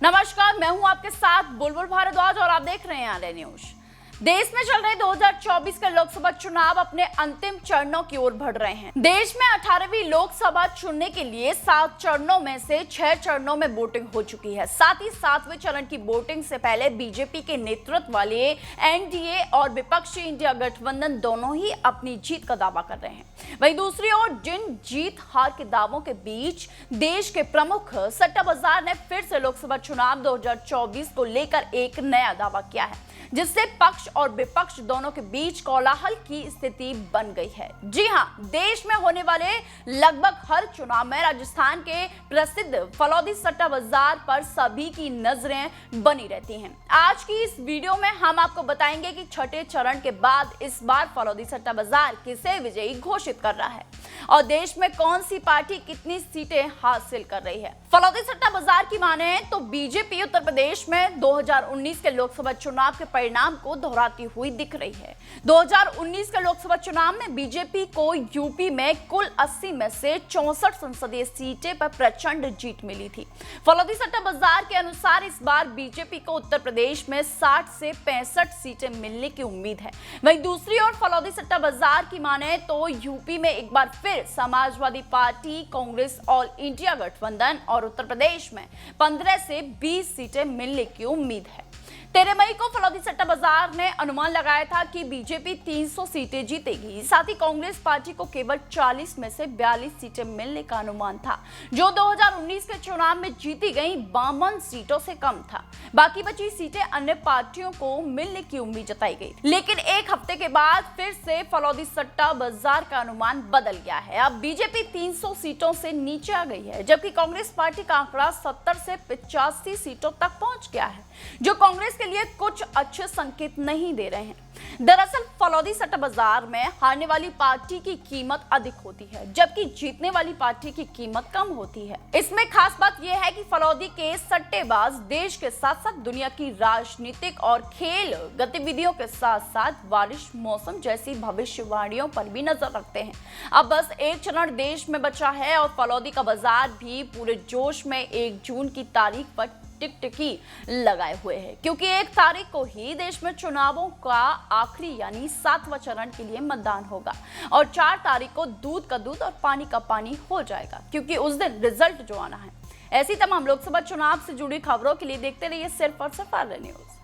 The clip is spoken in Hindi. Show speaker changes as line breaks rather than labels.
नमस्कार, मैं हूं आपके साथ बुलबुल भारद्वाज और आप देख रहे हैं आरए न्यूज। देश में चल रहे 2024 के लोकसभा चुनाव अपने अंतिम चरणों की ओर बढ़ रहे हैं। देश में 18वीं लोकसभा चुनने के लिए 7 चरणों में से 6 चरणों में वोटिंग हो चुकी है। साथ ही 7वें चरण की वोटिंग से पहले बीजेपी के नेतृत्व वाले एनडीए और विपक्षी इंडिया गठबंधन दोनों ही अपनी जीत का दावा कर रहे हैं। वहीं दूसरी ओर जिन जीत हार के दावों के बीच देश के प्रमुख सट्टा बाजार ने फिर से लोकसभा चुनाव 2024 को लेकर एक नया दावा किया है, जिससे पक्ष और विपक्ष दोनों के बीच कोलाहल की स्थिति बन गई है। जी हां, देश में होने वाले लगभग हर चुनाव में राजस्थान के प्रसिद्ध फलौदी सट्टा बाजार पर सभी की नजरें बनी रहती हैं। आज की इस वीडियो में हम आपको बताएंगे कि छठे चरण के बाद इस बार फलौदी सट्टा बाजार किसे विजयी घोषित कर रहा है और देश में कौन सी पार्टी कितनी सीटें हासिल कर रही है। फलौदी सट्टा बाजार की माने तो बीजेपी उत्तर प्रदेश में 2019 के लोकसभा चुनाव के परिणाम को दोहराती हुई दिख रही है। 2019 के लोकसभा चुनाव में बीजेपी को यूपी में कुल 80 में से 64 संसदीय सीटें पर प्रचंड जीत मिली थी। फलौदी सट्टा बाजार के अनुसार इस बार बीजेपी को उत्तर प्रदेश में 60 से 65 सीटें मिलने की उम्मीद है। वहीं दूसरी ओर फलौदी सट्टा बाजार की माने तो यूपी में एक बार फिर Samajwadi party, Congress, all India गठबंधन और उत्तर प्रदेश में 15 से 20 सीटें मिलने की उम्मीद है। 13 मई को फलौदी सट्टा बाजार ने अनुमान लगाया था कि बीजेपी 300 सीटें जीतेगी। साथ ही कांग्रेस पार्टी को केवल 40 में से 42 सीटें मिलने का अनुमान था, जो 2019 के चुनाव में जीती गई 52 सीटों से कम था। बाकी बची सीटें अन्य पार्टियों को मिलने की उम्मीद जताई गई। लेकिन एक हफ्ते के बाद फिर से फलौदी सट्टा बाजार का अनुमान बदल गया है। अब बीजेपी 300 सीटों से नीचे आ गई है, जबकि कांग्रेस पार्टी का आंकड़ा 70 से 85 सीटों तक पहुंच गया है, जो कांग्रेस के लिए कुछ अच्छे संकेत नहीं दे रहे हैं। दरअसल फलौदी सट्टा बाजार में हारने वाली पार्टी की कीमत अधिक होती है, जबकि जीतने वाली पार्टी की कीमत कम होती है। इसमें खास बात यह है कि फलौदी के सट्टेबाज देश के साथ साथ दुनिया की राजनीतिक और खेल गतिविधियों के साथ साथ बारिश, मौसम जैसी भविष्यवाणियों पर भी नजर रखते हैं। अब बस एक चरण देश में बचा है और फलौदी का बाजार भी पूरे जोश में 1 जून की तारीख पर टिकटिकी लगाए हुए हैं, क्योंकि 1 तारीख को ही देश में चुनावों का आखिरी यानी 7वां चरण के लिए मतदान होगा और 4 तारीख को दूध का दूध और पानी का पानी हो जाएगा, क्योंकि उस दिन रिजल्ट जो आना है। ऐसी तमाम लोकसभा चुनाव से जुड़ी खबरों के लिए देखते रहिए सिर्फ और सिर्फ आरए न्यूज।